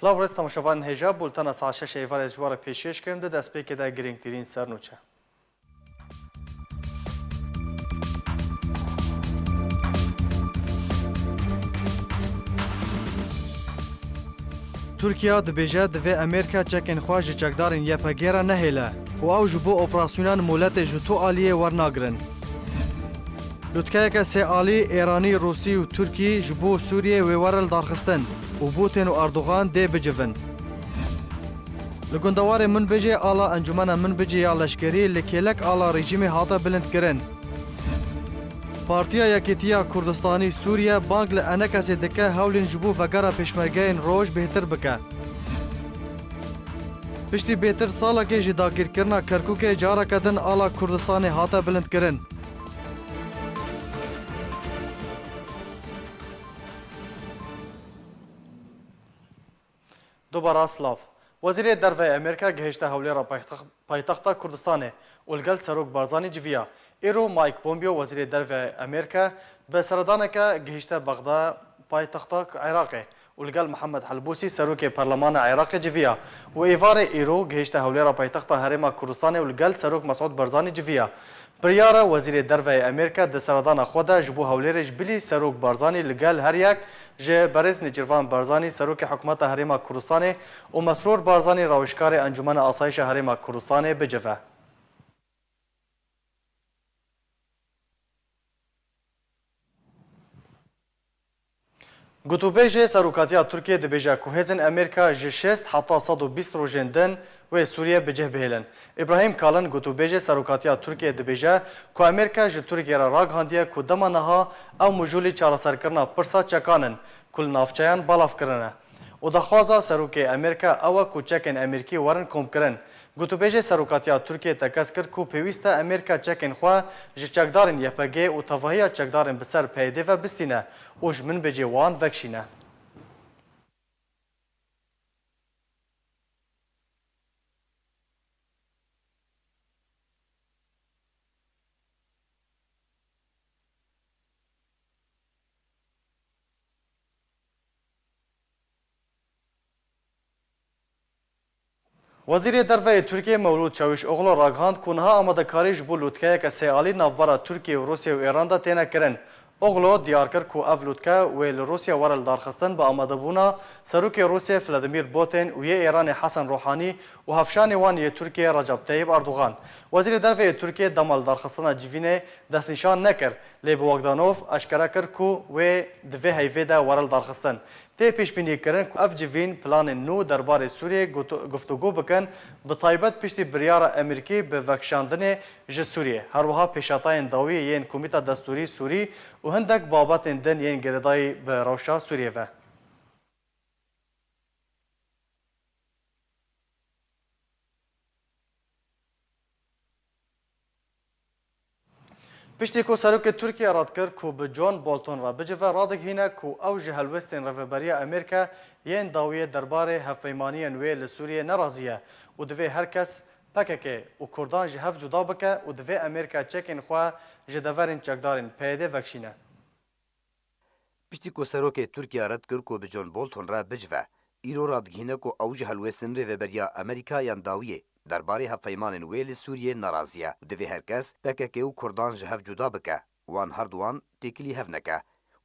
سلااو ڕێز تەماشەوان هێژا بولتەنە ساعت 6 ئێوارە ژوارە پێشکەشکەم دە دەستپێکێدا گرنگترین سەرنووچە. تورکیا dibêje divê Amerîka çekên xwe ji çekdarên YPG re nehêle û ew ji bo operasyona moletê ji to aliyê wernagirin. Lutkeyeke sê alî Îranî, Rûsî û Tirkî ji bo Sûriyê wê were darxistin û Putin û Erdogan dê bicivin. Li gundewarê Minbicê ala encumena Minbicê ya leşkerî li kêlek ala rejîmê hate bilindkirin. Partiya Yekîtiya Kurdistanî Sûriye bang li enekesê dike hewlên ji bo vegera pêşmergeyên roj bêhtir bike. Piştî bêtir salekê ji dagirkirina Kerkûkê careke din ala Kurdistanê hate bilindkirin. Dubara Slav. Wezîrê Derve Amerîka gihîşte hewlêra paytexta Kurdistanê û li gel Serok Barzanî civiya. Îro Mike Pompeo Wezîrê Derve Amerîka bi seredaneke gihîşte Bexda paytexta Iraqê û li gel Mihemed Helbûsî Serokê Perlemana Iraqê civiya û êvarê îro gihîşte hewlêra paytexta Herêma Kurdistanê û li gel Serok Mesûd Barzanî civiya. Biryara Wezîrê Derve Amerîka di seredana xwe de ji bo hewlêrê ji bilî Serok Barzanî li gel her yek ji Berêz Nêçîrvan Barzanî Serokê Hikûmeta Herêma Kurdistanê û Mesrûr Barzanî rawişkarê Encûmena Asayişa Herêma Kurdistanê bicive. Gotûbêjê Serokatiya Tirkiye dibêje ku hêzên Amerîka ji 6 heta 120 rojên din wê Sûriye bicih bihêlin. İbrahim Kalin gotûbêjê Serokatiya Tirkiye dibêje ku Amerîka ji Tirkiye re ragihandiye ku dema niha ew mijûlî çareserkirina pirsa çekanin ku li navçeyan belav kirine. û daxwaza Serokê Amerîka ew e ku çekên Amerîkî werin komkirin. Gotûbêjê Serokatiya Tirkiye tekez kir ku pêwîst e Amerîka çekên xwe ji çekdarên YPG û tevahiya çekdarên bi ser PYD ve bistîne û ji Minbicê wan vekişîne. Wezîrê Derve Tirkiye Mevlûd Çavuşoğlu ragihand ku niha amadekarî ji bo lûtkeyeke sê alî navbera Tirkiye û Rûsya û Îran de têne kirin. Oğlu diyar kir ku ev lûtke wê li Rûsya were li darxistin bi amadebûna Serokê Rûsya Vladimir Putin û yê Îranê Hesan Rohanî û hevşanê wan yê Tirkiye Recep Tayyip Erdogan. Wezîrê Derve Tirkiye dema li darxistina civînê destnîşan nekir lê bi Wagdanov eşkere kir ku wê di vê heyvê de were li darxistin. Tê pêşbînîkirin ku ev civîn planên nû derbarê Sûriyê guftûgû bikin bi taybet piştî biryara Amerîkî bi vekişandinê ji Sûriyê. Herwiha pêşatayên dawî yên Komîta Destûrî Sûrî û hindek babetên din yên girêdayî bi rewşa Sûriyê ve. Piştî ku Serokê Tirkiye radkir ku bi John Bolton re bicive radigihîne ku ew ji helwestên reveberiya Amerîka yên dawiyê derbarê hevpeymaniyên wê li Sûriyê nerazî û divê herkes PKK û Kurdan ji hev cuda bike û divê Amerîka çekên xwe ji deverên çekdarên PYD vekişîne. Piştî ku Serokê Tirkiye red kir ku bi John Bolton re bicive, îro radigihîne ku ew ji helwestên rêveberiya Amerîka yan dawiyê derbarê hevpeymanên wê li Sûriyê nerazî ye û divê herkes PKK û Kurdan ji hev cuda bike. Wan her duwan têkilî hev neke.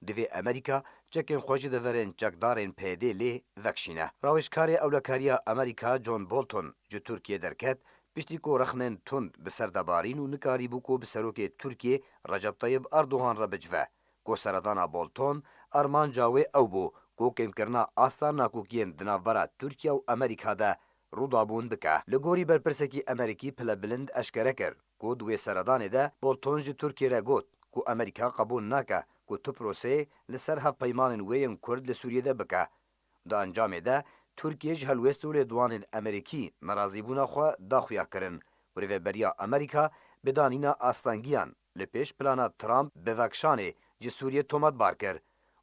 Divê Amerîka çekên xwe ji deverên çekdarên PYD lê vekişîne. Rawişkarê ewlekariya Amerîka John Bolton ji Tirkiye derket piştî ku rexnên tund bi ser debarîn û nikarîbû ku bi Serokê Tirkiye Recep Tayyip Erdogan re bicive. Ku seredana Bolton armanca wê ew bû ku kêmkirina asta nakokiyên di navbera Tirkiye û Amerîka de rûdabûn bike. Li gorî berpirsekî Amerîkî pile bilind eşkere kir ku di wê seredanê de Bolton ji Tirkiye re got ku Amerîka qebûl nake ku Tiprosê li ser hevpeymanên wê yên Kurd li Sûriyê de bike. Di encamê de Tirkiye ji helwest û lêdwanên Amerîkî nerazîbûna xwe daxuya kirin û rêveberiya Amerîka bi danîna astangiyan li pêş plana Trump bi vekişanê ji Sûriyê tomatbar kir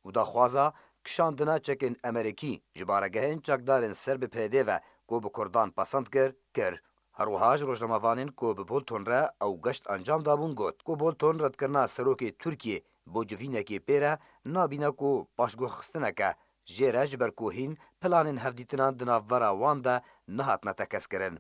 û daxwaza kişandina çekên Amerîkî ji baregehên çekdarên ser bi PYD ve ku bi Kurdan pesend kir. Herwiha ji rojnamevanên ku bi Bolton re ew geşt encam dabûn got ku Bolton redkirina Serokê Tirkiye bo civînekê pê re nabîne ku paşguhxistineke jê re ji ber ku hîn planên hevdîtinan di navbera wan de nehatine tekeskirin.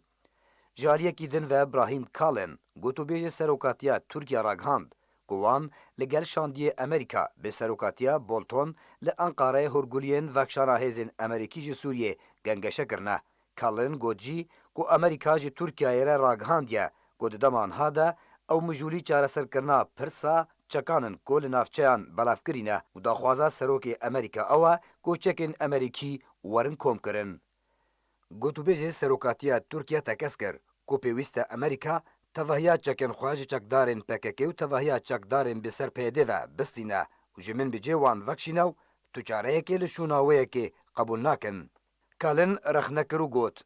Jariyekî din ve Brahim Kalin gotûbêjê serokatiya Tirkiye ragihand ku wan li gel şandiyê Amerîka bi serokatiya Bolton li Enqareyê hûrguliyên vekşana hêzên Amerîkî ji Sûriyê gengeşe kirine. Kalin got jî ku Amerîka ji Tirkiyeyê re ragihandiye ku di deman de ew mijûlî çareserkirina pirsa çekanin ku li navçeyan belavkirîne û daxwaza serokê Amerîka ew e ku çekên Amerîkî werin komkirin. Gotûbêjê serokatiya Tirkiye tekez kir ku pêwîst e Amerîka tevahiya çekên xwe ji çekdarên PKK û tevahiya çekdarên bi ser PYD ve bistîne û ji min bicê wan vekşîne û tu çareyekê li şûna wêyekê qebûl nakin. Kalin rexnekir û got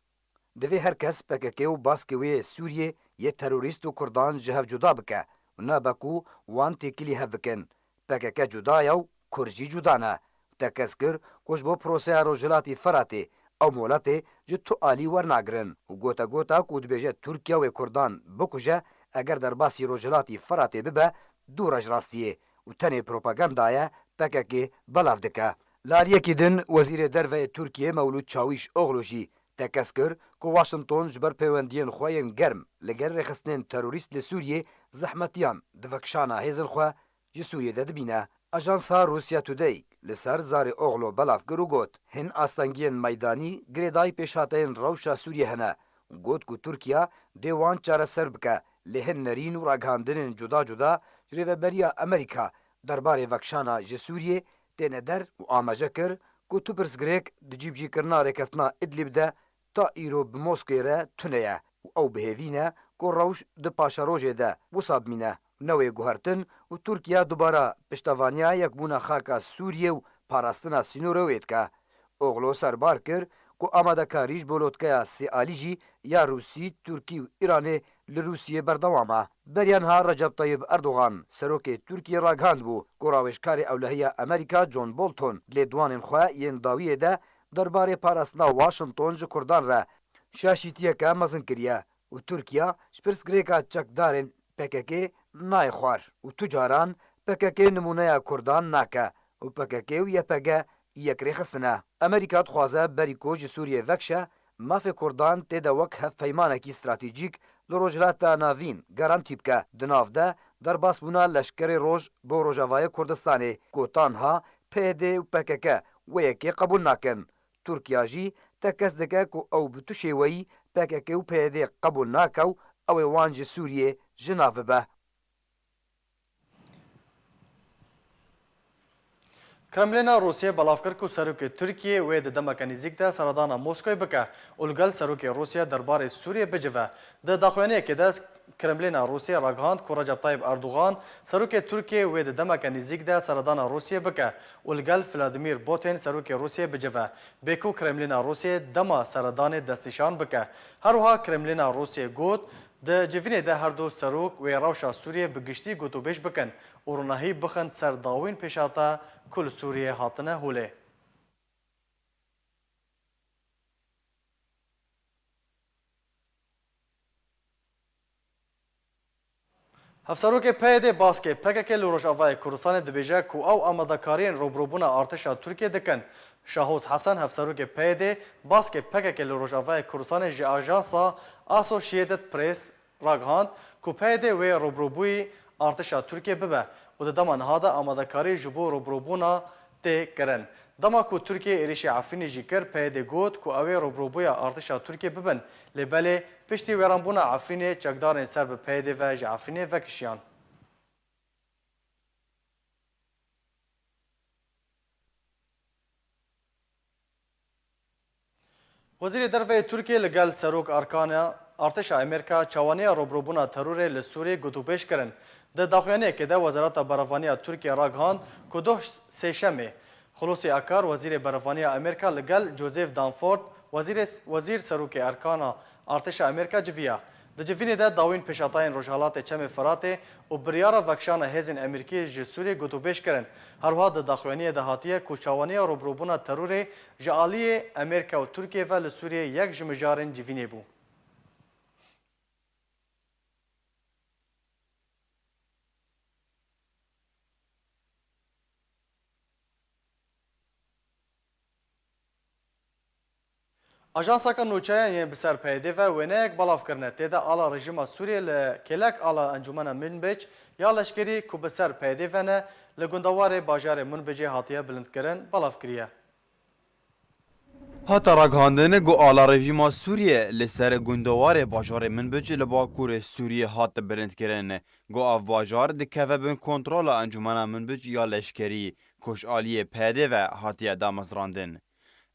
divê her kes PKK û baskê wê yê Sûriyê yê terorîst û Kurdan ji hev cuda bike û nabe ku wan têkilî hev bikin. PKK cuda ye û Kurd jî cuda ne. Tekez kir ku ji bo proseya Rojhilatê Firatê ew moletê ji tu alî wernagirin û gota ku dibêje Tirkiye wê Kurdan bikuje eger derbasî Rojhilatê Firatê bibe dûr ji rastiyê û tenê propagandaye PKK belav dike. Lariyekî din Wezîrê Derveyê Tirkiye Mewlûd Çavîşoğlu jî tekez kir ku Washington ji ber peywendiyên xwe yên germ li gel rêxistinên terorîst li Sûriyê zehmetiyan di vekşana hêzên xwe ji Sûriyê de dibîne. Ajansa Rusya Today li ser zarê Oğlo belav kir û got hin astengiyên meydanî girêdayî pêşhateyên rewşa Sûriyê hene û got ku Tirkiye dê wan çareser bike lê hin nerîn û ragihandinên cuda cuda ji rêveberiya Amerîka derbarê vekşana ji Sûriyê têne der û amaje kir ku tu pirsgirêk di cîbcîkirina rêkeftina Idlib de ta îro bi Moskowê re tune ye û ew bihêvîne ku rewş di paşa rojê de wisa bimîne. Newê guhertin û Tirkiye dubara piştevaniya yekbûna xaka Sûriye û parastina sînorê wê dike. Oğlo serbar kir ku amadekarî ji bo lotkeya sê alî jî ya Rûsî, Tirkî û Îranê li Rûsiyê berdewam e. Beriyan ha Recep Tayyip Erdogan serokê Tirkiye ragihand bû ku rawêjkarê ewlehiya Amerîka John Bolton lêdwanên xwe yên dawiyê de derbarê parastina Washington ji Kurdan re şaşîtiyeke mezin kiriye û Tirkiye ji pirsgirêka çekdarên PKK nayê xwar û tu caran PKK nimûneya Kurdan nake û PKK û YPG yek rêxistine. Amerîka dixwaze berî ku ji Sûriyê vekşe mafê Kurdan tê de wek hevpeymanekî stratejîk li Rojhilata Navîn garantî bike. Di nav de derbasbûna leşkerê roj bo Rojavayê Kurdistanê ku tanha PYD û PKK wêyekê qebûl nakin. Tirkiye jî tekez dike ku ew bi tu şêweyî PKK û PYD qebûl nake û ew ê wan ji Sûriyê ji nav bibe. Kremlina Rusya belav kir ku serokê Tirkiye wê di demeke nêzik de seredana Moskoyê bike û li gel serokê Rusya derbarê Sûriyê bicive. Di daxuyaniyekê de Kremlina Rusya ragihand ku Recep Tayyip Erdogan serokê Tirkiye wê di demeke nêzik de seredana Rusyê bike û li gel Vladimir Putin serokê Rusyê bicive. Bê ku Kremlina Rusyê dema seredanê destnîşan bike. Her wiha Kremlina Rusyê got di civînê de her du serok wê rewşa Sûriyê bi giştî gotûbêj bikin û rûnahî bixin ser dawîn pêşata ku li Sûriyê hatine holê. Hevserokê PYD baskê PKK li Rojavayê Kurdistanê dibêje ku ew amadekariyên robrobûna artêşa Tirkiye dikin. Şahoz Hesen hevserokê PYD baskê PKK li Rojavayê Kurdistanê ji ajansa Associated Press ragihand ku PYD wê robrobûyî artêşa Tirkiye bibe û di dema niha de amadekarî ji bo robrobûna tê kirin. Dema ku Tirkiye êrişî Efrînê jî kir, PYD got ku ew ê robrobûya artêşa Tirkiye bibin. Lê belê piştî wêranbûna Efrînê çekdarên ser bi PYD ve ji Efrînê vekişiyan. Wezîrê Derveyê Tirkiye li gel serok arkana artêşa Amerîka çawaniya robrobûna terorê li Sûriyê gotûbêj kirin. Di daxuyaniyekê de Wezareta Berevaniya Tirkiye ragihand ku doh sêşemê Xulosî Akar Wezîrê Berevaniya Amerîka li gel Joseph Dunford Wezîr serokê erkana artêşa Amerîka civiya. Di civînê de dawîn pêşatayên Rojhilatê Çemê Firatê û biryara vekşana hêzên Amerîkî ji Sûriyê gotûbêj kirin. Her wiha di daxuyaniyê de hatiye ku çawaniya robrobûna terorê ji aliyê Amerîka û Tirkiye ve li Sûriyê yek ji mijarên civînê bû. Ajansa ka nûçeyan yên bi ser pêdê ve wêneyek belav kirine têde ala rejima Sûriye li kêlek ala encûmena Minbic ya leşkerî ku bi ser pêdê ve ne li gundewarê bajarê Minbicê hatiye bilindkirin belav kiriye. Heta ragihandinê got ala rejîma Sûriye li ser gundewarê bajarê Minbic li Bakurê Sûriye hat bilindkirin. Got ev bajar dikeve bin kontrola encûmena Minbic ya leşkerî koşaliyê pêdê ve hatiye damezrandin.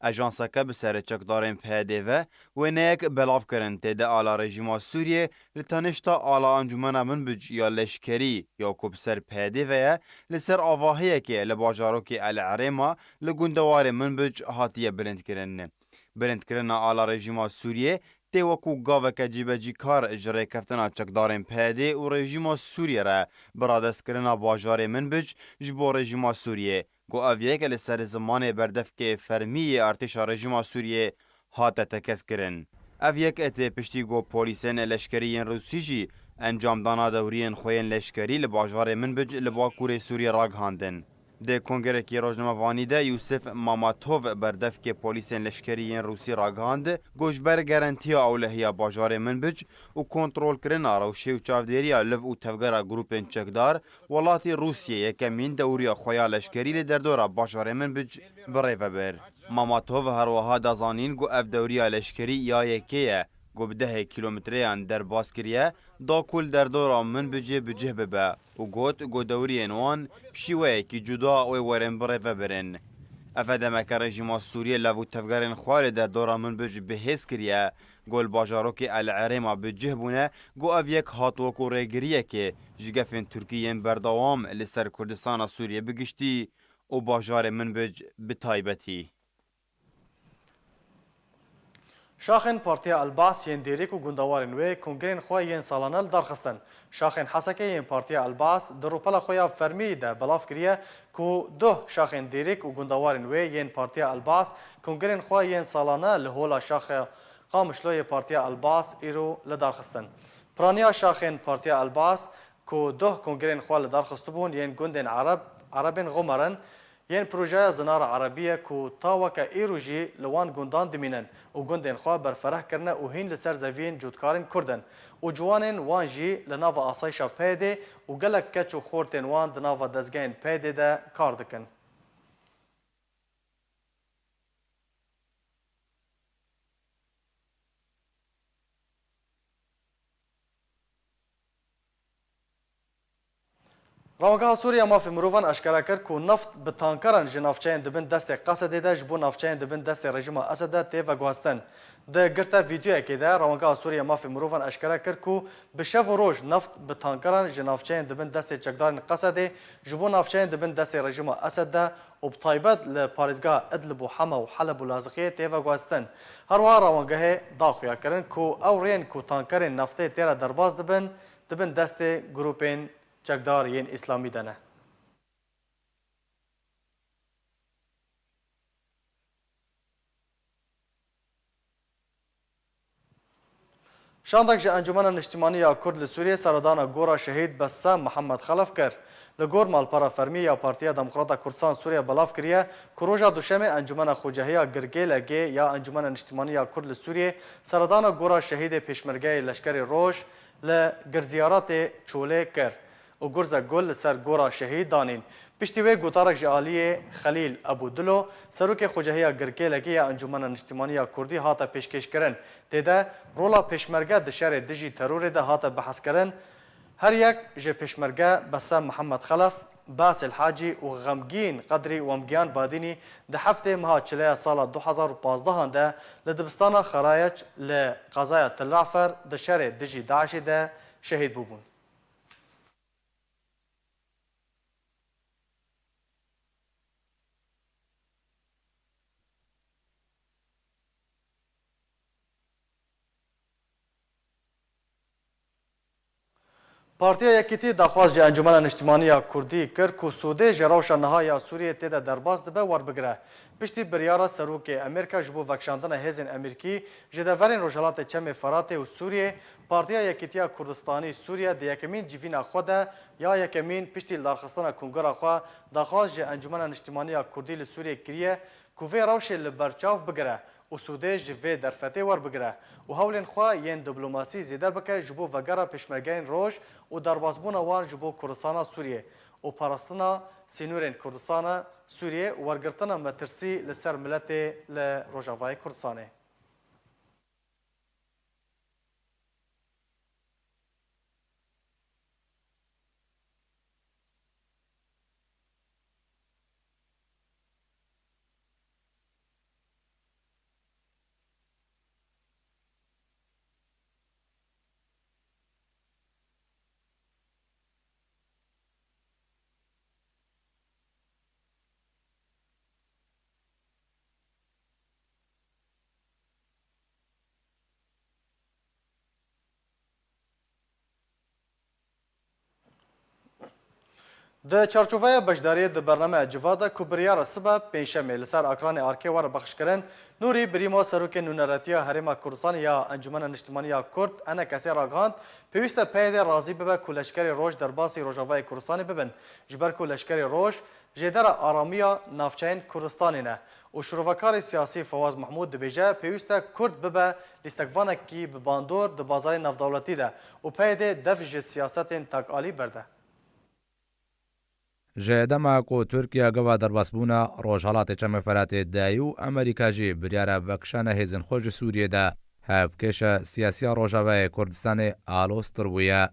Ajanseke bi serê çekdarên pêdê ve wêneyek belav kirin têde ala rejîma Sûriye li tenişta ala encûmena Minbic ya leşkerî ya ku bi ser pêdê ve ye li ser avahiyekê li bajarokê El Erêma li gundewarê Minbic hatiye bilindkirin. Bilindkirina ala rejîma Sûriye tê wekû gaveke cîbecîkar ji rêkeftina çekdarên pêdê û rejîma Sûriye re bi radestkirina bajarê Minbic ji bo rejîma Sûriye. Got ev yek li ser zimanê berdevkê fermiyê artêşa rejîma Sûriye hate tekezkirin. Ev yek tê piştî got polîsên leşkerî yên Rûsî jî encamdana dewriyên xwe yên leşkerî li bajarê Minbic li Bakurê Sûriye ragihandin. Di kongerekî rojnamevanî de Yusuf Mamatov berdevkê polîsên leşkerî yên Rûsî ragihand got ji ber gerantiya ewlehiya bajarê Minbic û kontrolkirina rewşê û çavdêriya liv û tevgera grûpên çekdar welatê Rûsyê yekemîn dewriya xwe ya leşkerî li derdora bajarê Minbic birêve bir. Mamatov herwiha dazanîn got ev dewriya leşkerî ya yekê ye got bi 10 kîlometreyan derbas kiriye da kul derdora Minbicê bi cih bibe û got dewriyên wan şîweyekî cuda wê werin birêve birin. Ev demeke rejîma Sûriye lev û tevgerên xwe li derdora Minbic bihêz kiriye got li bajarokê El Erêma bi cih bûne got ev yek hat wekû rêgiriyekê ji gefên Tirkiyeyên berdewam li ser Kurdistana Sûriye bigiştî û bajarê Minbic bi taybetî. Şaxên Partiya Elbas yên dêrîk û gundewarên wê kongerên xwe yên salane li darxistin. Şaxên Hesekê yên Partiya Elbas di rûpela xwe ya fermiyê de belav kiriye ku duh şaxên dêrîk û gundewarên wê yên Partiya Elbas kongerên xwe yên salane li hola şaxa Qamişloyê Partiya Elbas îro li darxistin. Piraniya şaxên Partiya Elbas ku duh kongerên xwe li darxistibûn yên gundên Erebên Xumerin yên projeya Zinara Erebiye ku taweke îro jî li wan gundan dimînin û gundên xwe berfereh kirine û hîn li ser zeviyên cûtkarên Kurdin û ciwanên wan jî li nava asayişa pêdê û gelek keç û xortên wan di nava dezgehên pêdê de kar dikin. Rawgeha Sûriya mafê mirovan eşkere kir ku neft bi tankeran ji navçeyên dibin destê Qesedê de ji bo navçeyên dibin destê rejima Esedê tê veguhestin. Di girta vîdyoyekê de Rawgeha Sûriya mafê mirovan eşkere kir ku bi şev û roj neft bi tankeran ji navçeyên dibin destê çekdarên Qesedê ji bo navçeyên dibin destê rejima Esed de û bi taybet li parêzgeha Idlib û Hema û Heleb û Laziqiyê tê veguhestin. Herwiha rawegehê daxuya kirin ku ew rên ku tankerên neftê tê re derbas dibin destê grûpên çekdar yên İslamî de ne. Şandek ji Encûmena Niştimaniya Kurd li Sûriyê seredana gora şehîd Bessam Mihemed xelef kir. Li gor malpera fermî ya Partiya Demokrata Kurdistan Sûriye belav kiriye ku roja duşemê Encûmena Xucehiya Girgêlgê ya Encûmena Niştimaniya Kurd li Sûriyê seredana gora şehîdê pêşmergeyê leşkerê roj li girziyaratê Çolê kir. û gurza gul li ser gora şehîd danîn. Piştî wê gotarek ji aliyê Xelîl Ebûdilo, serokê Xucehiya Girgêlekê ya Encûmena Niştimaniya Kurdî hate pêşkêşkirin. Têde rola pêşmerge di şerê dijî terorê de hate behezkirin. Her yek ji pêşmerge Bessam Mihemed Xelef, Basil Hacî û Xemgîn Qedrî û Emgiyan Badînî di heftê meha çileya sala 2015 de li dibistana Xerayeç li qazaya Tel Afer di şerê dijî Daişê de şehîd bûbûn. Partiya Yekîtî daxwaz ji Encûmena Niştimaniya Kurdî kir ku Sûdê ji rewşa niha ya Sûriyê tê de derbas dibe werbigire. Piştî biryara serokê Amerîka ji bo vekşandina hêzên Amerîkî ji deverên Rojhilatê Çemê Feratê û Sûriyê, Partiya Yekîtiya Kurdistanî Sûriye di yekemîn civîna xwe de ya yekemîn piştî darxistina kongera xwe daxwaz ji Encûmena Niştimaniya Kurdî li Sûriyê kiriye ku vê rewşê li berçav bigire و سوده ji vê derfetê werbigire û hewlên xwe yên diplomasî zêde bike ji bo vegera pêşmergeyên roj û derbasbûna wan ji bo Kurdistana Sûriyê û parastina sînûrên Kurdistana Sûriyê û wergirtina metirsî li ser miletê li Rojavayê Kurdistanê. د چارچوبه بشداری د برنامه جواده کو بریار سبب پنجشنبه لسر اکران ارکی ور بخش کردن نوری بریما سروک نونراتیا هرما کردستان یا انجمن اجتماعی کرد انا کسی راگاند پیوسته پید راضی به کولشکری روش در باسی روجاوای کردستان ببن جبر کولشکری روش جدر آرامیا نافچین کردستانی نه و شروعکار سیاسی فواز محمود دبیجه پیوسته کرد ببه لیستکوانه کی به باندور د بازار نفدولتی ده و پید دفج سیاست تاکالی برده جدما کو ترکیه گوا درباسبونا روجالات چم فرات دایو امریکا جی بریاره وکشانه هزن خوش سوریه ده هفکش سیاسی روجاوای کردستان آلوستر بویا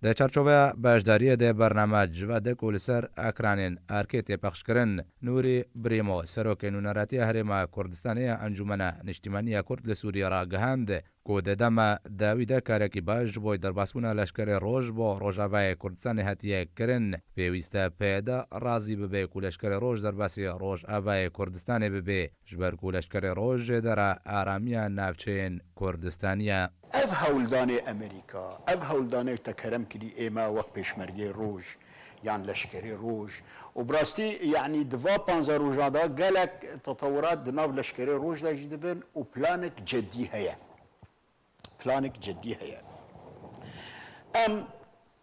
د چارچوبه باشداری ده برنامه جواده کولسر اکرانین ارکیت پخش کرن نوری بریمو سروک نونراتی هرما کردستانی انجمن اجتماعی کرد لسوریه را گهند کو ددما داویده کارکی باج بوی درباسبونا لشکر روج با روجاوای کردستان هتیه کرن پیوسته پیدا راضی ببه کو لشکر روج درباسی روجاوای کردستان ببه جبر کو لشکر روج در آرامیا نافچین کردستانیا اف هولدان امریکا اف هولدان تکرم کری ایما وقت پیشمرگی روج يعني لشكري روج وبراستي يعني دفا بانزا روجادا قالك تطورات دناف لشكري روج دا جدبن وبلانك جدي هيا بلانك جدي هيا ام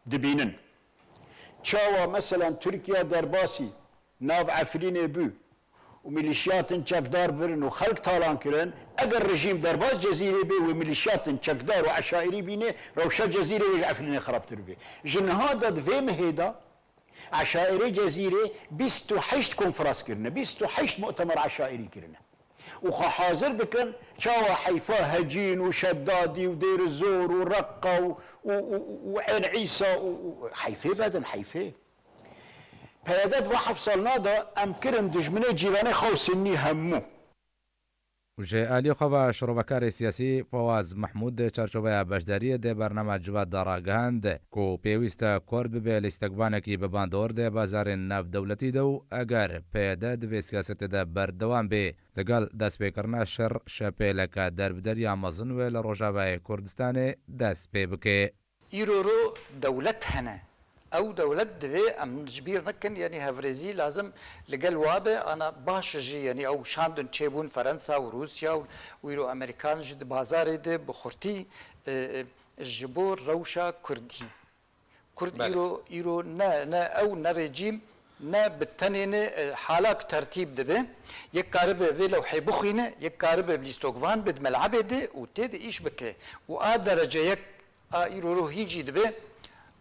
دبينن تشاوا مثلا تركيا درباسي ناف عفرين بو وميليشيات تشكدار برن وخلق طالان كرن اگر رجيم درباس جزيري بي وميليشيات تشكدار وعشائري بيني روشا جزيري وعفرين خراب تربي جن هذا دفيم هيدا عشائري جزيري 28 كونفرنس كرنا 28 مؤتمر عشائري كرنا وخا حاضر دكن شاوا حيفا هجين وشدادي ودير الزور ورقة وعين عيسى وحيفي فادن حيفي پیادت و حفصلنا دا امکرن دجمنه جیرانه خوصنی همو وجه آلی خواه شروبکار سیاسی فواز محمود چارچوبه بشداری ده برنامه جواد داراگهند کو پیویست کرد ببه لیستگوانه کی بباندور ده بازار ناف دولتی دو اگر پیادت و سیاست ده بردوان به لگل دست پیکرنا شر شپیلک دربدری آمازن و لروجاوه کردستان دست پی بکه ایرو دولت هنه او دولت دوی ام جبیر نکن یعنی هفرزی لازم لگل وابه انا باش جی یعنی او شاندن چیبون فرنسا و روسیا و ایرو امریکان جد بازار ده بخورتی جبور روشا کردی کرد ایرو نه او نه رژیم نه بتنین حالاک ترتیب دبه یک کاربه وی لو حی بخینه یک کاربه بلیستوگوان بد ملعبه ده و تید ایش بکه و آ درجه یک ایرو رو هیجی دبه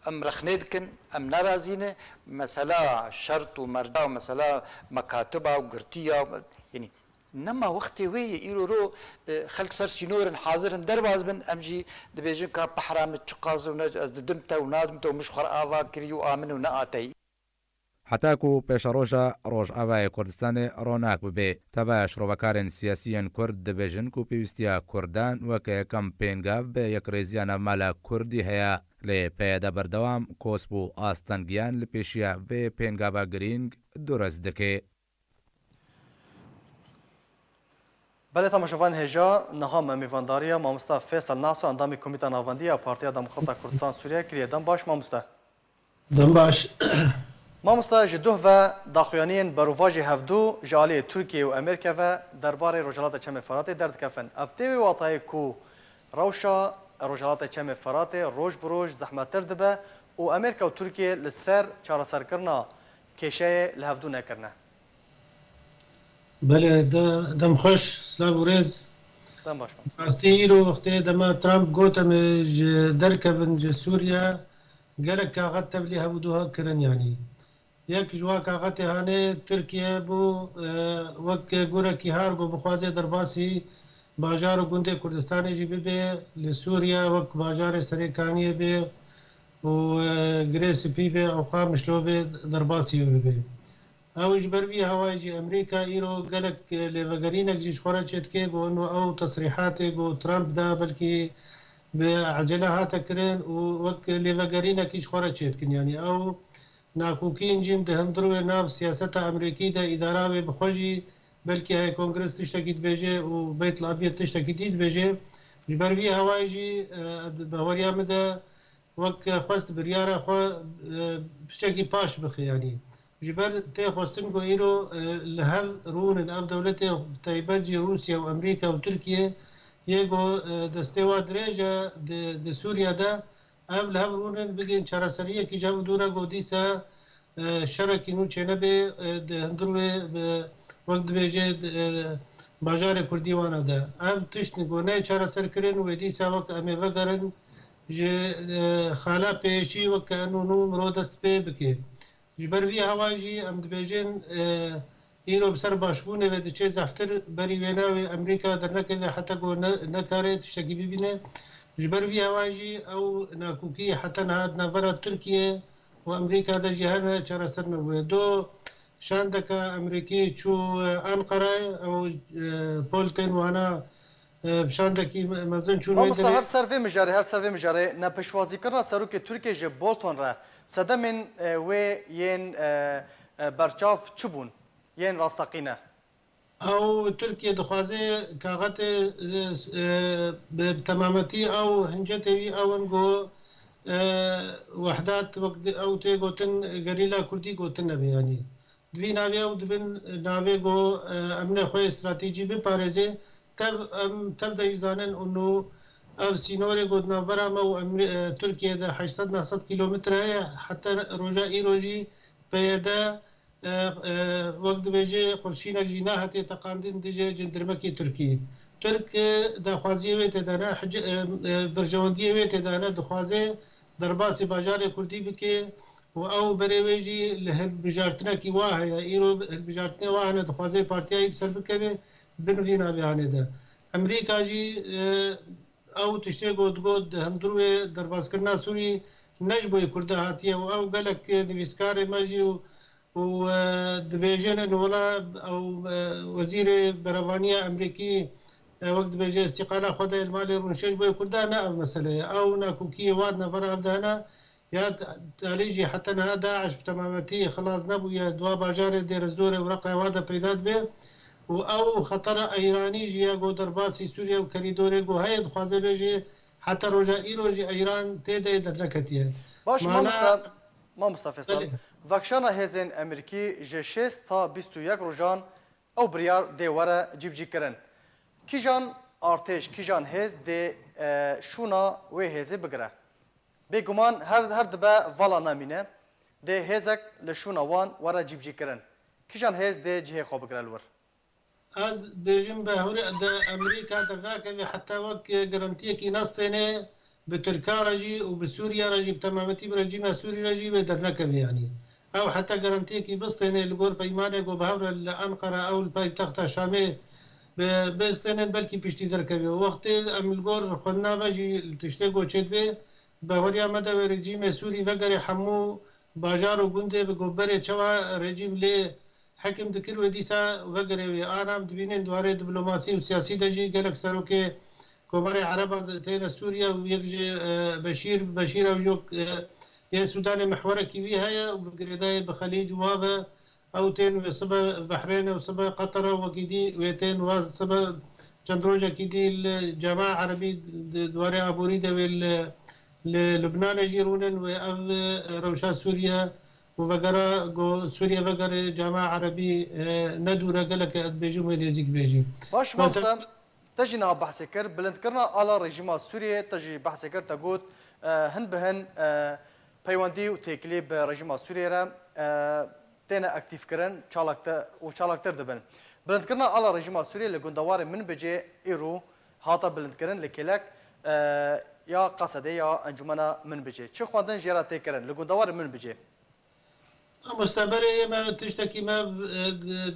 ام رخنيدكن ام نرازينه مثلا شرط ومرجع ومثلا مكاتبه وقرتيه يعني نما وقتي وي يرو خلق سر سينور حاضر درباز بن امجي دبيجن كا بحرام تشقاز از دمته ونادمته ومش خر اوا كريو امن وناتي حتی کو پیش روژا روجاوای کردستان روناک ببه تبع شروعکارن سیاسیان کرد دبیجن کو پیوستیا کردان و که کمپینگاف به یک ریزیان مالا کردی هیا لی پیدا بردوام کوسبو آستانگیان لپیشیا و پینگاوا گرینگ درست دکه بله تماشاوان هجا نهام میوانداریا مامستا فیصل ناسو اندامی کمیته ناوندی پارتیا دموکرات کردستان سوریه کریه دم باش مامستا دم باش مامستا جدوه و داخویانین بروواج هفدو جالی ترکیه و امریکا و درباره رجالات چم فرات درد کفن افتیوی واطای کو روشا رجالات چم فرات روش بروش زحمت دبه و امریکا و ترکیه لسر چارا سر کرنا کشه لهفدو نکرنه بله دم خوش سلام و ریز دەم باش مامۆستا. راستی ئیرۆ وەختەیە دەما ترامپ گۆتەمە دەرکەبن جە سووریا gelek kaxet tevlî hewdûha kirin yanî. Yek ji wa kaxetê hane Tirkiye bû wek gurekî har bû bixwaze derbasî bajar û gundê Kurdistanê jî bibe li Sûriya wek bajarê Serêkaniyê bê û girê spî bê ewqa mişlo bê derbasî bibe. Ew ji ber vî hewayê jî Emerîka îro gelek lêvegerînek jî ji xwe re çêdike got ew tesrîhatê got Trump da belkî بعجله هاته کرن و وک لیوگرینه کیش خوره چید کن یعنی او ناکوکین جیم ده هندرو ناف سیاست امریکی ده اداره و بخوجی بلکه های کنگرس تشتکید بیجه و بیت الابیت تشتکید بیجه جبر وی هوای جی باوریا مده وک خواست بریاره خو بشکی پاش بخی یعنی جبر تی خواستن گو ایرو لهل رون اف دولت تایبجی روسیا و امریکا و ترکیه یکو دستوا درجه د سوریه ده ام له ورونن بگین چراسریه کی جام دوره گودیسا شرکی نو چنه به د هندرو وقت بهجه باجار کردی وانه ده ام تشن گونه چراسر کرن و دیسا وک ام وگرن ج خاله پیشی وک انو نو مرودست به بکی جبر وی هواجی ام دبیجن ایرو بسر باشبونه و دچه زفتر بری وینا و امریکا در نکه حتی گو نکاره تشتکی ببینه جبر وی هواجی او ناکوکی حتی نهاد نورا ترکیه و امریکا در جهان چرا سر نبوه دو شاندکا امریکی چو انقره او پولتن وانا شاندکی مزن چون مامۆستا هەر سەرvê mijarê nepêşwazîkirina serokê Tirkiye ji Bolton re sedemên wê yên berçav çi bûn? Yên rastaqîne. او ترکیه دخوازه کاغت به تمامتی او هنجتوی اون گو وحدات وقت او تی گوتن گریلا کردی گوتن نبی یعنی دوی ناوی او دبن ناوی گو امن خوی استراتیجی بپارزه تب دا یزانن انو او سینوری گود نابرا مو ترکیه ده 800-900 کیلومتر ہے حتی روژا ای روژی پیدا وقت بيجي قرشينك جناحتي تقاندين ديجي جندرمكي تركي ترك دخوازي ويت دانا برجواندي ويت دانا دخوازي درباسي باجاري كردي بكي او بريويجي لهالبجارتنا كي واها يا ايرو البجارتنا واها دخوازي بارتياي بسر بكبي بنفينا بياني ده امريكا جي او تشتي قد هندروي درباس كرنا سوري نجبو كرده هاتيه او قالك نفيسكاري ماجي و دبیجن ولا او وزیر بروانیه امریکی وقت بيجي استقاله خد المالي رونشيج بو كردانا او مساله او ناكوكي وادنا برا افدانا يا تاليجي حتى انا داعش بتمامتي خلاص نبو يا دوا باجار دير الزور ورقه وادا بيداد به او خطر ايراني جي جو درباسي سوريا وكريدوري جو هيد خوازه بيجي حتى رجا ايروجي ايران تيدا دركتيه باش مامۆستا فێساڵ ڤاکشانا hêzên Emerîkî ji 6 ta 21 rojan ew biryar dê were cîvcîkirin. Kîjan artêş kîjan hêz dê şûna wê hêzê bigire. Bêguman her dibe vala namîne dê hêzek li şûna wan were cîvcîkirin. Kîjan hêz dê cihê xwe bigire li wir? Ez bêjim behûrê de Emerîka dernakeve heta wek garantiyekî nastêne bi Tirkiye re jî û bi Sûriya re jî bi temametî bi rejîma Sûrî re jî wê dernekeve yanî. Ew heta garantiyekî bistêne li gor peymanê got bi hev re li Enqere ew li paytexta Şamê bistênin belkî piştî derkeve. Wextê em li gor xwendinave jî li tiştê got çêdibê baweriya me de wê rejîmê Sûrî vegerê hemû bajar û gundê bi goberê çawa rejîm lê hekim dikir wê dîsa vegerê wê anam dibînin dwarê diplomasî û siyasî de jî gelek serokê Komarê Ereba têne Sûriya û yek ji Beşîr ew jok yê Sudanê mihwerekî wî heye û bi girêdayê bi Xelîc wa ve ew tên wê sibe Behrênê û sibe Qetara wekî dî wê tên wa sibe çend rojekî dî li Cemaê Erebî dwarê aborî de wê li Lubnanê jî rûnin wê ev rewşa Sûriya û vegera got Sûriya vegerê Cemaê Erebî nedûre gelek ez dibêjim wê nêzik bêjî. Baş mamosta te jî niha behsê kir bilindkirina ala rejîma Sûriyê te jî behsê kir te got hin bi hin peywendî û têkilî bi rejîma Sûriyê re têne aktîvkirin çalaktir dibin. Bilindkirina ala rejîma Sûriyê li gundewarê min bicê îro هاتا بلندکردن لکلک یا قصده یا انجمنا من بجه چه خواندن جیرا تکردن لگوندوار من بجه مستبر ما تشتكي ما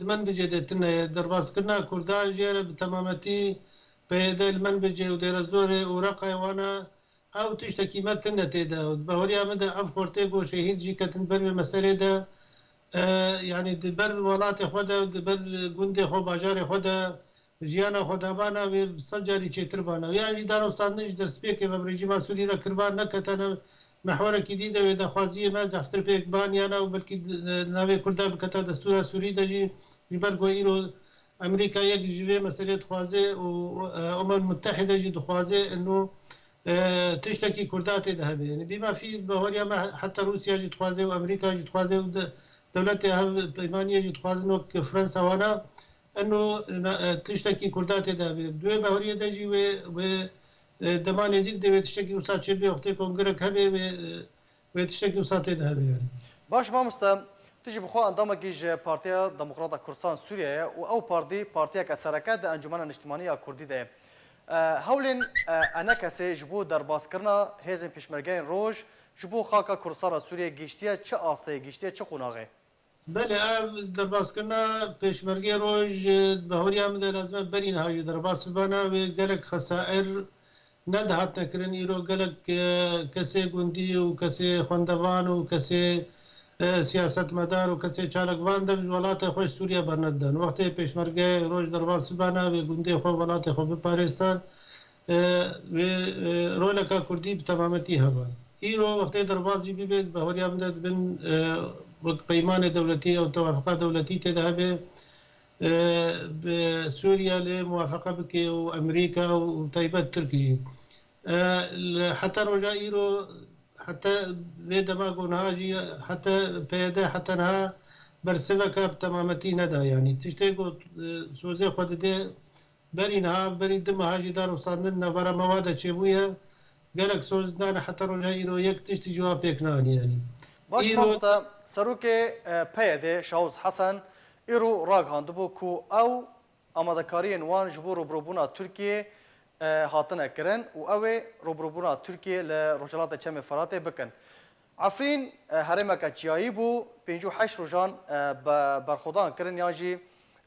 من بجدتنا درباس كنا كردان جيرا بتمامتي بيدا المن بجي ودير الزوري ورقا وانا او تشتكي ما تنتي دا بهوريا مدى افخورتيكو شهيد جي كتنبر بمسألة دا يعني دبر ولاتي خودا ودبر قندي خو باجاري خودا جيانا خودا بانا بسجاري چه تربانا يعني دار استاد نج درس بيكي ببريجي ما سوري دا كربان نكتنا محور جديدة وإذا خوازية ما زفتر بيك بان يانا وبلكي ناوي كردا بكتا دستورة سوري دا جي جبرقو إيرو أمريكا يك جيبه مسألة خوازي وأمم المتحدة جي دخوازي إنه تشتكي كردات ذهبي يعني بما في بهوريا ما حتى روسيا جي تخوازي وأمريكا جي تخوازي ودولتها بيمانية جي تخوازي إنه فرنسا وانا إنه تشتكي كردات ذهبي دوي بهوريا دا جي و دمان نزیک دوید تشتکی وسط چه به وقتی کنگره هبه و تشتکی وسط ده هبه يعني. باش ما مست تجي بخو انضم جيج بارتيا ديمقراطية كردستان سوريا او بارتيا كسركات انجمن الاجتماعية كردي ده هولن انا كسي جبو درباس كرنا هزم پشمرگين روج جبو خاكا كردستان سوريا گشتيه چه آسته گشتيه چه قوناغه بله درباس كرنا پشمرگي روج بهوريا مده لازم برين هاي درباس بنا و گلک خسائر ندهات نکرن ایرو گلک کسی گوندی و کسی خواندوان و کسی سیاست مدار و کسی چالکوان دم ولات خوش سوریا برندن وقتی پیشمرگه روز درباس بنا و گوندی خو ولات خو بپارستان و رولکا کردی بتمامتی هوا ایرو وقتی درباس جی بید بهوریا مدد بن پیمان دولتی او توافقات دولتی تذهب بسوريا لموافقة بكي وأمريكا وطيبات تركيا حتى رجاء إيرو حتى بيدا ما قلنا هاجي حتى بيدا حتى نها برسفكا بتمامتي ندا يعني تشتيقو سوزي خود دي بري نها بري دم هاجي دار وصادنا برا مواد تشيبويا قالك سوزنا حتى رجاء إيرو يك تشتي جواب بيكنان يعني باش مامستا سروكي بيدا شاوز حسن ایرو راگ هاندبو کو او آمادکاری وان جبو روبروبونا ترکیه هاتنه کرن و اوه روبروبونا ترکیه لرجالات چم فراته بکن عفرین هرمکا چیایی بو 58 روزان برخودان کرن یانجی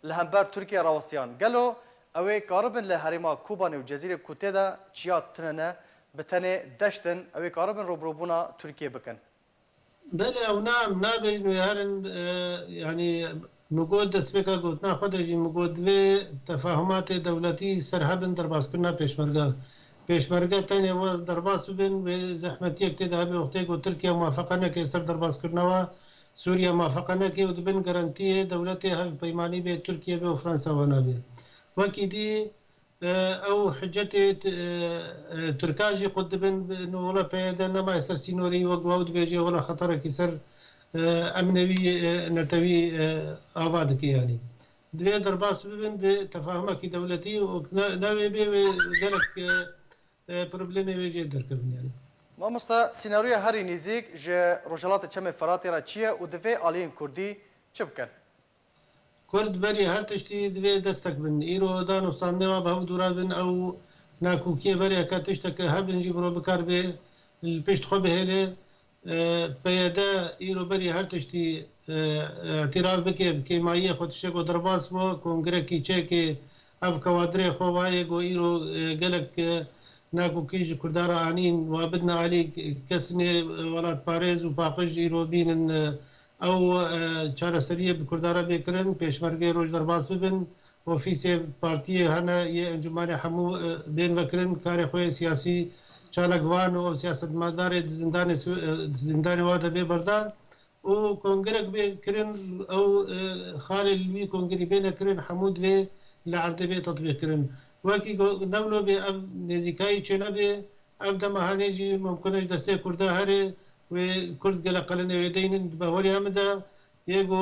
لهمبر ترکیه راوستیان گلو اوه قاربن لهرما کوبانی و جزیره کوته دا چیات تننه بتنه دشتن اوه قاربن روبروبونا ترکیه بکن بله او نعم نابج نویارن يعني مقود دسبكا قلتنا خدجي مقود في تفاهمات دولتي سرحبن درباس كنا بيشمرقا تاني واز درباس بن بزحمتيك تذهب وقتيك وتركيا موافقنا كي سر درباس كنا سوريا موافقنا كي ودبن جرانتيه دولتي هاي بيماني بي تركيا بي وفرنسا وانا بي وكيدي او حجتي تركاجي قد بن انه ولا بيدا ما يصير سينوري وقواود بيجي ولا خطر كسر امنوي نتوي آبادك يعني دوی درباس ببن بتفاهمك دولتي وناوي بي قالك بروبليمي بيجي دركبن يعني ما مستا سيناريو هاري نيزيك جه رجالات چم فراتي را چيه و دوی آلين كردي چه بكن؟ كرد بري هر تشتي دوی دستك بن ايرو دان وستانوا بهو دورا بن او ناكوكيه بري اكا تشتك هبن جبرو بكار بي البشت خو بهيلي بيدا ايرو بري هر تشتي اعتراف بكي بكيماية خود تشتكو درباس بو كونغريكي چيكي اف كوادري خو وايقو ايرو قالك ناكو كيج كردارا عنين وابدنا عليك كسني ولات باريز وباقج ايرو بين او چارة سرية بكردارا بكرن پيشمرگي روج درباس ببن وفيسي بارتيه هنا يه انجماني حمو بين وكرن كاري خوي سياسي چالکوان و سیاست مدار زندان واده بی بردان و کنگرک بی کرن او خالی الوی کنگری بین کرن حمود بی لعرض بی تطبیق کرن وکی نولو بی اب نزیکایی چنه بی اب دمهانه جی ممکنش دسته کرده هره و کرد گل قلنه ویدین بهوری همده یکو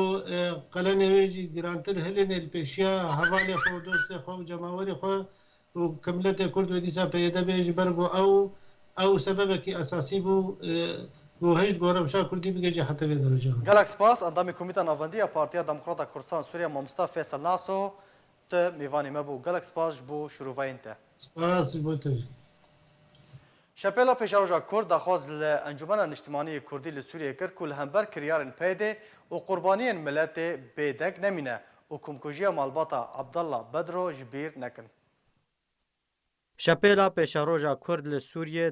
قلنه ویجی گرانتر هلین الپیشیا حوالی خو دوست خو جماوری خو وكملت كرد وديسا بيدا بيج برغو او سببك اساسي بو هيج غورم شا كردي بيجي حتى بدرجه جالاكس باس اندامي كوميتا نافنديا بارتيا ديمقراطا كردستان سوريا مامستا فيصل ناسو ت ميفاني مبو جالاكس باس بو شروفاينته سپاس بۆ تۆ. شپێلا پێشاڕۆژا کورد داخواز لە ئەنجومەنە نیشتیمانی کوردی لە سووریە کرد و لە هەمبەر کریارن پێدێ و قوربانیên milletê bêdeng nemîne û komkujiya malbata Abdallah Bedro ji bîr nekin. Şepêla pêşaroja Kurd li Sûriyê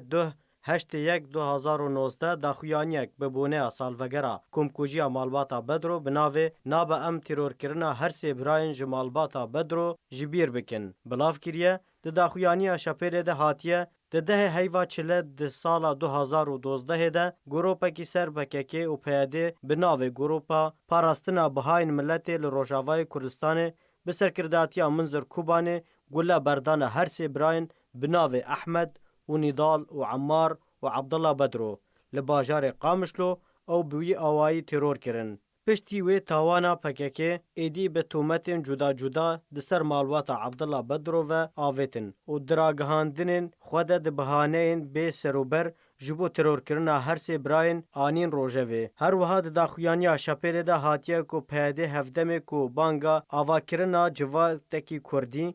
2019 daxuyaniyek bi bûneya salvegera komkujiya malbata Bedro bi navê nabe em tîrorkirina her sê birayên ji malbata Bedro ji bîr bikin. Bilav kiriye di daxuyaniya şepêlê de hatiye di dehê heyva çile di sala 2012 de goropekî ser PKK û PYD bi navê Goropa Parastina Bihayên Milletê li Rojavayê Kurdistanê bi serkirdatiya Munzir Kubanê gule berdana her sê birayên bi navê Ehmed û Nîdal û Emmar û Abdallah Bedro li bajarê Qamişlo ew bi wî awayî tîror kirin. Piştî wê tawana PKK êdî bi tûmetên cuda cuda di ser malbata Abdallah Bedro ve avêtin û diragihandinên xwe de di bihaneyên bê serober ji bo tîrorkirina her sê birayên anîn rojevê. Her wiha di daxuyaniya şepêlê de hatiye ku PYD hevdemê ku banga avakirina civatekî Kurdî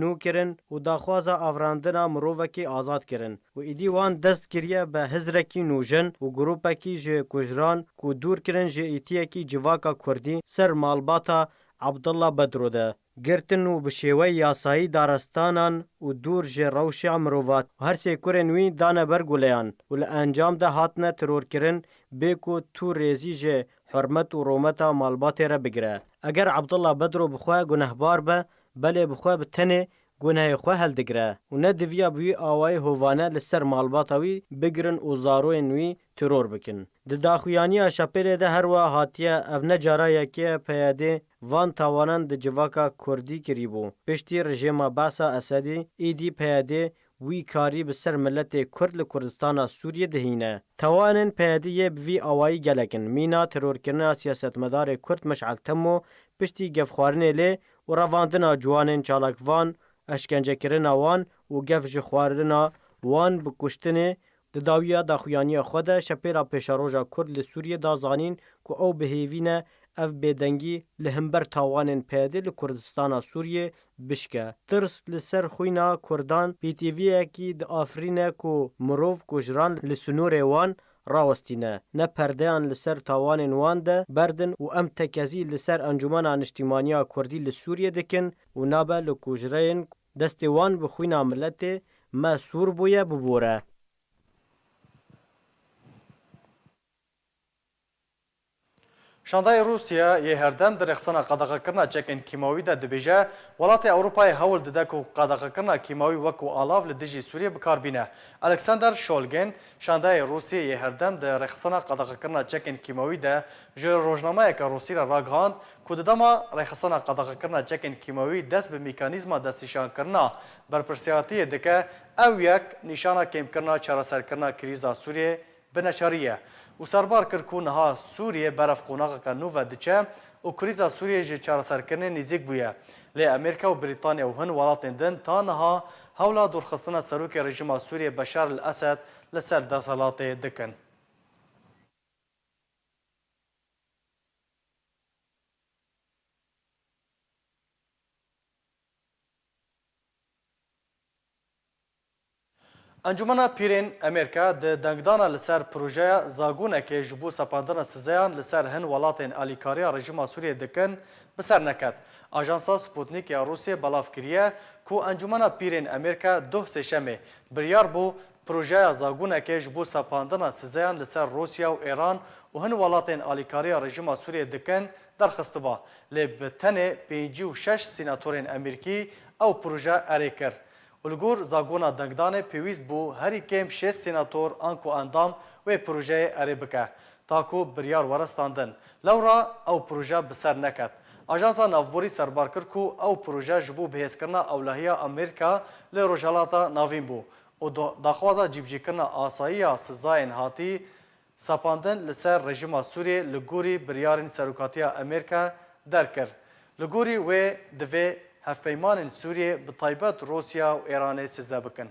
nû kirin û daxwaza avrandina mirovekî azad kirin û êdî wan dest kiriye bi hizrekî nûjin û grupekî ji kujran ku dûr kirin ji êtiyekî civaka Kurdî ser malbata Abdallah Bedro de. Girtin û bi şêweyî yasayî daristanan û dûr ji rewşa mirovat her sê kurên wî dane ber guleyan û li encam de hatine tîrorkirin bê ku tu rêzî ji hurmet û rometa malbatê re bigire. Eger Abdallah Bedro bi xwe gunehbar be belê bi xwe bi tenê gunehê xwe heldigire û ne diviya bi wî awayî hovane li ser malbata wî bigirin û zaroyên wî tîror bikin. Di daxuyaniya şepêlê de her wiha hatiye ev ne cara yekiye PYD van tawanan di civaka Kurdî kirîbû. Piştî rejima Besa Esedî êdî PYD wî karî bi ser milletê Kurd li Kurdistana Sûriyê dihîne. Tawanên PYDyê bi vî awayî gelekin. Mîna tîrorkirina siyasetmedarê Kurd Meş'el Temmo piştî gevxwarinê lê û revandina ciwanên çalakvan, eşkencekirina wan û gev ji xwarina wan bi kuştinê di dawiya daxuyaniya xwe de şepêla pêşaroja Kurd li Sûriyê da zanîn ku ew bihêvîne ev bêdengî li hember tawanên PYD li Kurdistana Sûriyê bişke. Tirs li ser xwîna Kurdan pîtîviyekî diafirîne ku mirov kujran li sunûrê wan rawestîne. Ne perdeyan li ser tawanên wan de berdin û em tekezî li ser Encumena Niştimaniya Kurdî li Sûriyê dikin û nabe li kujreyên destê wan bi xwîna milletê me sûr bûye bibore. Şandayê Rûsya yê herdem di rexsana qedexekirina çekên kîmawî de dibêje welatê Ewropayê hewl dide ku qedexekirina kîmawî wekû alav li dijî Sûriyê bikarbîne. Alexander Sholgin, şandayê Rûsyê yê herdem di rexsana qedexekirina çekên kîmawî de ji rojnameyeka Rûsî re ragihand ku di dema rexsana qedexekirina çekên kîmawî dest bi mîkanîzma destnîşankirina berpirsiyatiyê dike, ew yek nîşana kêmkirina çareserkirina krîza Sûriyê bi neçarî ye. û serbar kir ku niha Sûriyê beref qonaqeka nû ve diçe û krîza Sûriyê ji çareserkirinê nêzik bûye. Lê Amerîka û Brîtanya û hin welatên din ta niha hewla dûrxistina serokê rejima Sûriyê Beşar el-Esed li ser desalatê dikin. Encumena Pîrên Amerîka di dengdana li ser projeya zagonekê ji bo sepandina sizeyan li ser hin welatên alîkariya rejima Sûriyê dikin bi ser neket. Ajansa Sputnik ya Rûsyê belav kiriye ku Encumena Pîrên Amerîka duh sêşemê biryar bû projeya zagonekê ji bo sepandina sizeyan li ser Rûsya û Îran û hin welatên alîkariya rejima Sûriyê dikin derxistiba. Lê bi tenê 56 sînatorên Amerîkî ew proje erê kir. Ulgur zagona dengdanê pêwîst bû herî kêm 6 sînator an ku endam wê projeyê erê bike. Ta ku biryar werestandin. Lewra ew proje bi ser neket. Ajansa Navborî serbar kir ku ew proje ji bo bihêzkirina ewlehiya Amerîka li Rojhilatê navîn bû û daxwaza cîbicîkirina asayiya sizayên hatî sepandin li ser rejima Sûriyê li gorî biryarên serokatiya Amerîka derkir. Li gorî wê divê hevpeymanên Sûriyê bi taybet Rûsya û Îranê size bikin.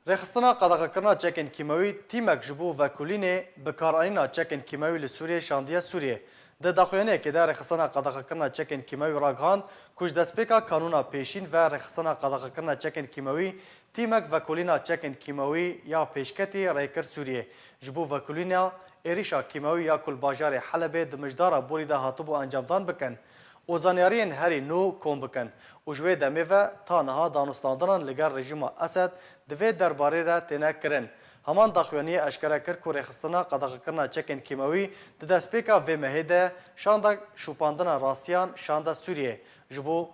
رخصتنا قدغکرنا چکن کیماوی تیمک جبو وکولینه بکارانینا چکن کیماوی لسوریه شاندیه سوریه ده داخویانه که در رخصتنا قدغکرنا چکن کیماوی راگهاند کش دسپیکا کانونا پیشین و رخصتنا قدغکرنا چکن کیماوی تیمک وکولینا چکن کیماوی یا پیشکتی ریکر سوریه جبو وکولینا ایریشا کیماوی یا کل باجار حلبه دمجدارا بوری ده هاتبو انجامدان بکن و زانیارین هری نو کم بکن و جوی دمه و تا نها دانستاندنان لگر رژیم اسد دوی درباره را تینه کرن. همان داخوانی اشکره کرد که رخصتنا قدغکرنا چکن کیماوی ده دسپیکا و مهده شانده شوپاندنا راستیان شانده سوریه جبو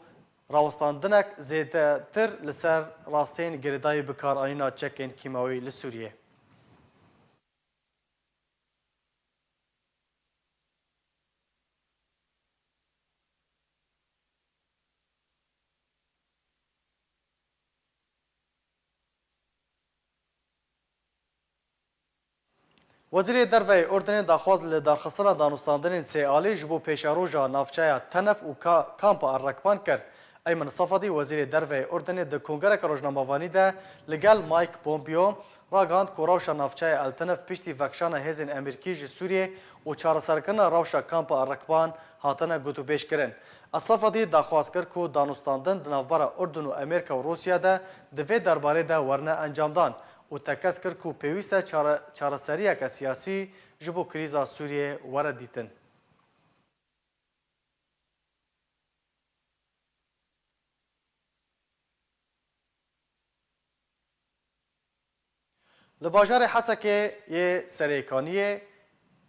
راوستاندنک زیده تر لسر راستین گردای بکار آنینا چکن کیماوی لسوریه. وزیر دروی اردن داخواست لدرخستنا دانستاندن سیالی جبو پیشاروجا نافچایا تنف و کامپ الرکبان کرد. ایمن صفدی وزیر دروی اردن د کنگره روزنامه‌وانی ده لگل مایک پومپیو راگاند که روشا نافچای التنف پشتی وکشان هزین امریکی جی سوریه و چارەسەرکردنا روشا کامپ الرکبان هاتنه گوتوبیش کرن. الصفدی داخواست کرد که دانستاندن دنافبرا اردن و امریکا و روسیا ده دوی درباره ده ورنه انجامدان و تکس کرد که پیوسته چارەسەریەکە سیاسی جبو کریزا سوریه وره دیتن. لباجار حسکه یه سریکانیه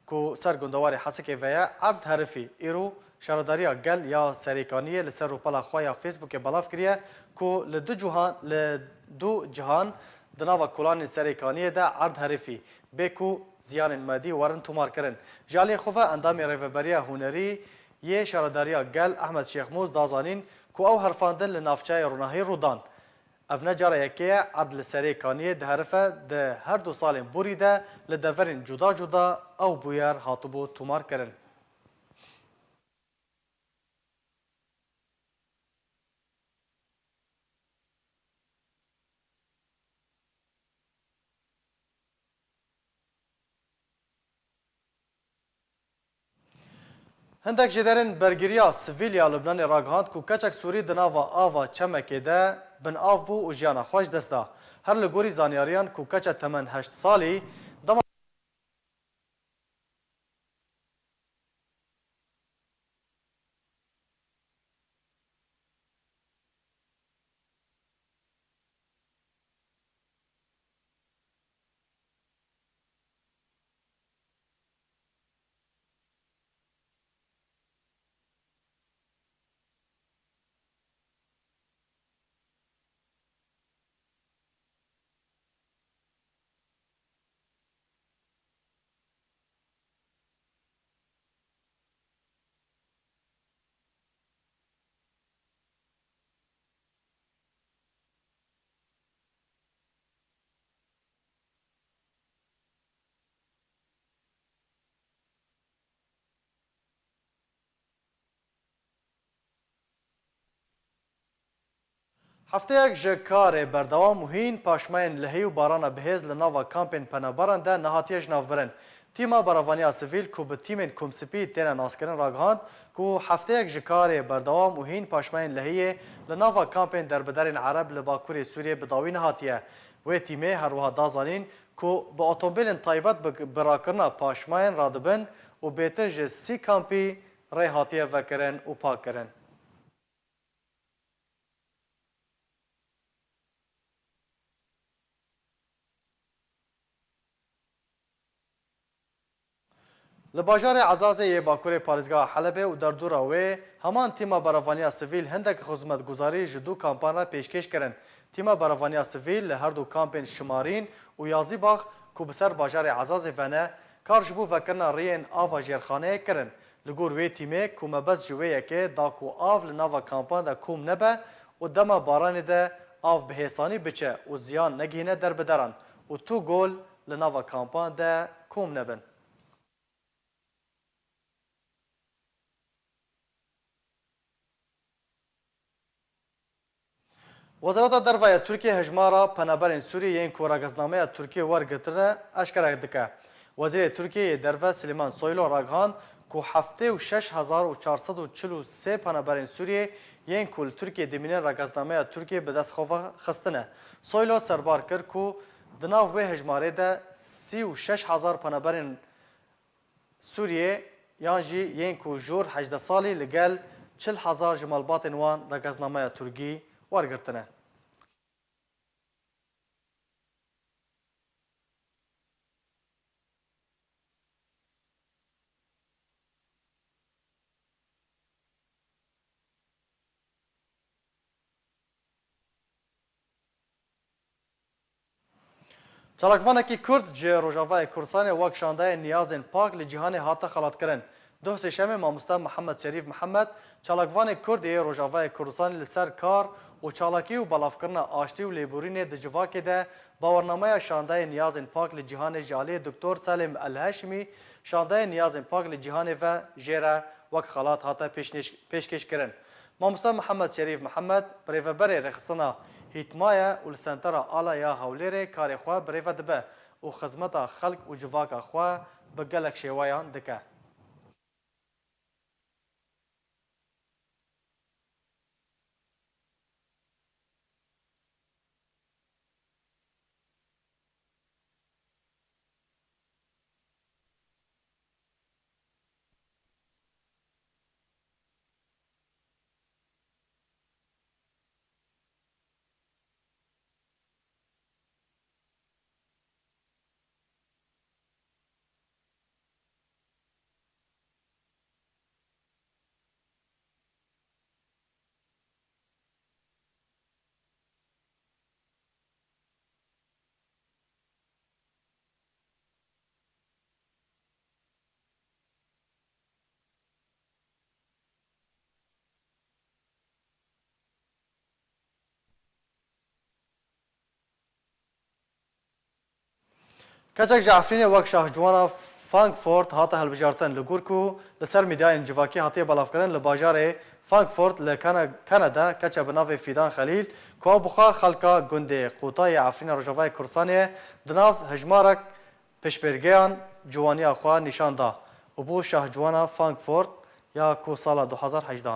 که سرگندوار حسکه ویا عرض حرفی ایرو شارداریا گل یا سریکانیه لسر روپالا خوایا فیسبوک بلاف کریه که لدو جهان دناوا کلان سریکانیه ده عرض حرفی بکو زیان مادی ورن تومار کرن. جالی خوفه اندام ریوبریا هنری یه شارداریا گل احمد شیخ موز دازانین که او حرفاندن لنافچای روناهی رودان. افنا جاره یکیه عدل سریکانیه ده حرفه ده هر دو سال بوری ده لدورین جدا جدا او بویر هاتبو تومار کرن. هندک جدرن برگریا سویلیا لبنان راگهاند که کچک سوری دناوا آوا چمکه ده بن آف بو و جیانا خوش دستا. هر لگوری زانیاریان که کچک تمن 8 سالی دما هفته یک جکار بردوام مهین پاشماین لحی و باران بهز لناوا کامپین پنابران ده نهاتیج نافبرن. تیما براوانیا سویل که به تیمین کمسپی تینا ناسکرن راگهاند که هفته یک جکار بردوام مهین پاشماین لحی لناوا کامپین در بدرین عرب لباکوری سوریه بداوی نهاتیه و تیمه هر وها دازانین که به اتومبیل طایبت براکرنا پاشماین رادبن و بیتر جه 30 کامپی ری هاتیه وکرن و پاک کرن. لباجار عزازه باکور پارزگاه حلبه و در دور اوه همان تیما براوانیا سویل هندک خدمتگزاری جدو کامپان را پیشکش کرن. تیما براوانیا سویل هر دو کامپین شمارین و یازی باغ که بسر باجار عزازه ونه کار جبو وکرنا ریین آوا جیرخانه کرن. لگور وی تیمه که مبز جویه که داکو آو لناوا کامپان دا کوم نبه و دما باران ده آو بهیسانی بچه و زیان نگینه در بدران و تو گل لناوا کامپان ده کوم نبن. وزارت دروای ترکیه هجمارا پنابرین سوریه این کوراگزنامه ترکیه ورگتره اشکره دکه. وزیر ترکیه دروا سلیمان سویلو راگهاند که 76443 پنابرین سوریه این کل ترکیه دمینه راگزنامه ترکیه به دست خواه خستنه. سویلو سربار کرد که دناو و هجماره ده 36000 پنابرین سوریه یانجی این که جور 18 سالی لگل 40000 جمالبات وان راگزنامه ترکی ورگرتنه. چالاکوانکی کرد جه روژاوای کردستان وک شانده نیازن پاک لجیهان هاتا خلات کرن. دو سشم ماموستا محمد شریف محمد چالاکوان کرد روژاوای کردستان لسر کار و چالاکی و بلاف کرنا آشتی و لیبورین دجواک ده باورنامه شانده نیازن پاک لجیهان جالی دکتر سالم الهاشمی شانده نیازن پاک لجیهان و جیره وک خلات هاتا پیشکش کرن. ماموستا محمد شریف محمد پریفبر رخصنا هیتمایه و لسنترا آلا یا هولیره کار خواه بریفه دبه و خدمت خلق و جواک خواه بگلک شوایان دکه. کچک جعفرین وک شاه جوانا فرانکفورت هاته هلبجارتن لگورکو لسر میدیاین جواکی هاته بلاف کرن لباجار فرانکفورت لکانادا کچه بناو فیدان خلیل که بخوا خلقا گنده قوطای عفرین رجوای کرسانیه دناو هجمارک پشبرگیان جوانی اخواه نشان دا و بو شاه جوانا فرانکفورت یا کو سال 2018.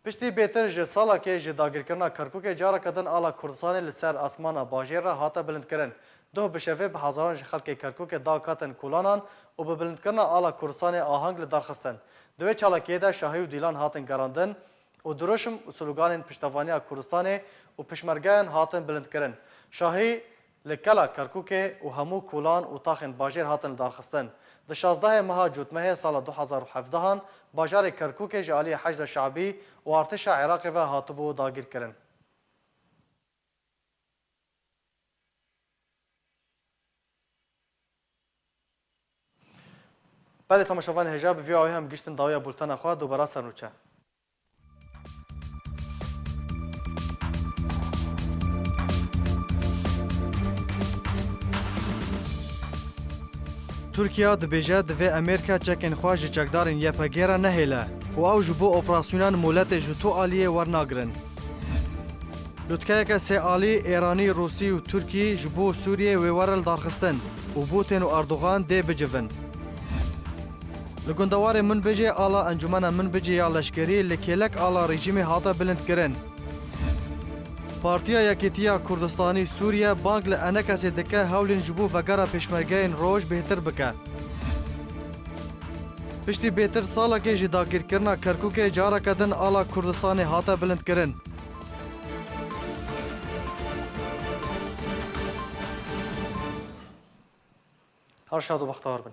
پشتی بهتر جه سالا که جه داگیرکرنا کرکوک جارا کدن آلا کردستان لسر آسمانا باجیر را هاتا بلند کرن. دو بشوه به هزاران جه خلق کرکوک دا کاتن کولانان و به بلند کرنا آلا کردستان آهنگ لدارخستن. دوی چالاکیه دا شاهی و دیلان هاتن گراندن و دروشم و سلوگان پشتوانی کردستان و پشمرگان هاتن بلند کرن. شاهی لکلا کرکوک و همو کولان و تاخن باجیر هاتن لدارخستن. د 16 ماه جوتمه سال 2017 باجار کرکوک جالی حشد شعبی و ارتش عراق و هاتبو داگیر کرن. بله تماشاوان حجاب وی آوی هم گشتن داوی بولتن خواه دوباره سرنوچه. ترکیه دبیجه دوی امریکا چکن خواج چکدارین یپگیره نهیله و او جبو اپراسیونان مولت جتو آلیه ورناگرن. لطکه که سه آلی ایرانی روسی و ترکی جبو سوریه و ورل دارخستن و بوتین و اردوغان دی بجون. لگندوار من بجه آلا انجمن من بجه یا لشکری لکیلک آلا رژیم هاتا بلند کرن. پارتیا یکیتیا کردستانی سوریه بانک لانکس دکه هولین جبو وگره پشمرگین روش بهتر بکه. پشتی بهتر سالا که جداگیر کرنا کرکوک جارا کدن آلا کردستانی هاتا بلند کرن. هر شاد و بختار بن.